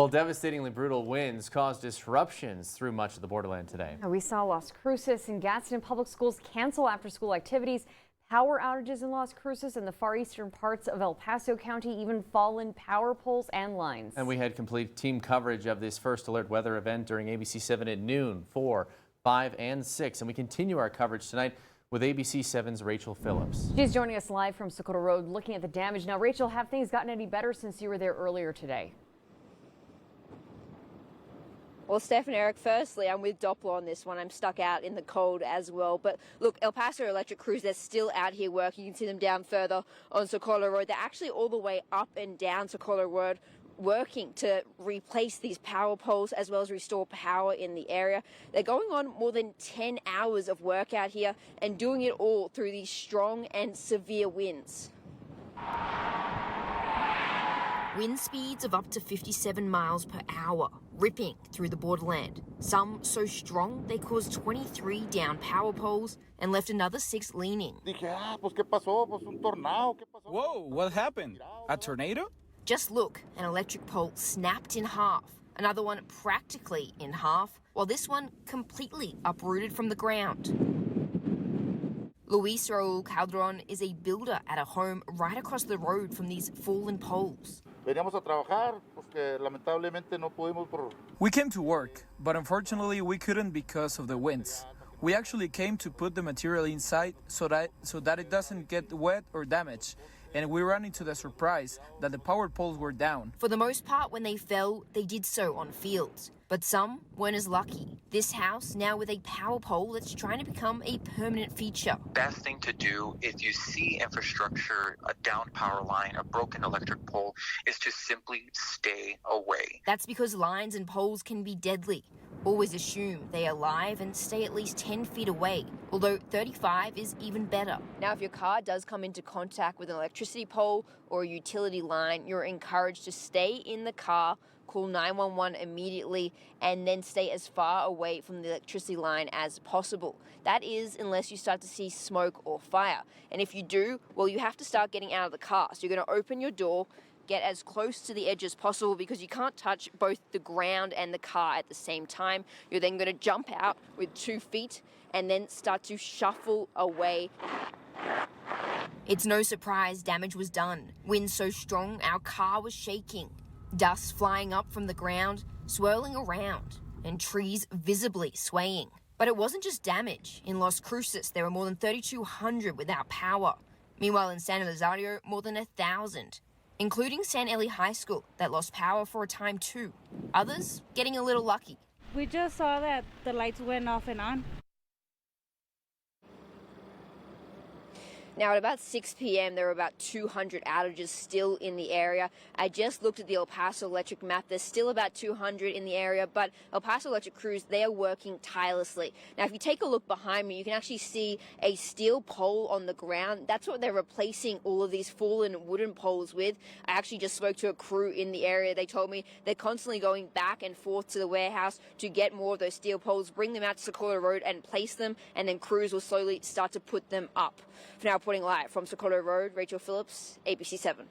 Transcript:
Well, devastatingly brutal winds caused disruptions through much of the Borderland today. We saw Las Cruces and Gadsden Public Schools cancel after-school activities. Power outages in Las Cruces and the far eastern parts of El Paso County, even fallen power poles and lines. And we had complete team coverage of this first alert weather event during ABC 7 at noon, 4, 5, and 6. And we continue our coverage tonight with ABC 7's Rachel Phillips. She's joining us live from Socorro Road looking at the damage. Now, Rachel, have things gotten any better since you were there earlier today? Well, Steph and Eric, firstly, I'm with Doppler on this one. I'm stuck out in the cold as well. But look, El Paso Electric crews, they're still out here working. You can see them down further on Socorro Road. They're actually all the way up and down Socorro Road, working to replace these power poles as well as restore power in the area. They're going on more than 10 hours of work out here and doing it all through these strong and severe winds. Wind speeds of up to 57 miles per hour, ripping through the borderland. Some so strong they caused 23 down power poles and left another 6 leaning. Whoa, what happened? A tornado? Just look, an electric pole snapped in half, another one practically in half, while this one completely uprooted from the ground. RAUL CALDERON is a builder at a home right across the road from these fallen poles. We came to work, but unfortunately we couldn't because of the winds. We actually came to put the material inside so that it doesn't get wet or damaged. And we ran into the surprise that the power poles were down. For the most part, when they fell, they did so on fields. But some weren't as lucky. This house now with a power pole that's trying to become a permanent feature. Best thing to do if you see infrastructure, a downed power line, a broken electric pole, is to simply stay away. That's because lines and poles can be deadly. Always assume they are live and stay at least 10 feet away, although 35 is even better. Now, if your car does come into contact with an electricity pole or a utility line, you're encouraged to stay in the car, call 911 immediately, and then stay as far away from the electricity line as possible. That is, unless you start to see smoke or fire. And if you do, well, you have to start getting out of the car. So you're going to open your door, get as close to the edge as possible because you can't touch both the ground and the car at the same time. You're then going to jump out with 2 feet and then start to shuffle away. It's no surprise damage was done. Wind so strong our car was shaking. Dust flying up from the ground, swirling around, and trees visibly swaying. But it wasn't just damage. In Las Cruces, there were more than 3,200 without power. Meanwhile, in San ELIZARIO, more than 1,000. Including San Eli High School that lost power for a time too. Others getting a little lucky. We just saw that the lights went off and on. Now, at about 6 p.m., there were about 200 outages still in the area. I just looked at the El Paso Electric map. There's still about 200 in the area, but El Paso Electric crews, they are working tirelessly. Now, if you take a look behind me, you can actually see a steel pole on the ground. That's what they're replacing all of these fallen wooden poles with. I actually just spoke to a crew in the area. They told me they're constantly going back and forth to the warehouse to get more of those steel poles, bring them out to Socorro Road and place them, and then crews will slowly start to put them up. For now, reporting live from Socorro Road, Rachel Phillips, ABC 7.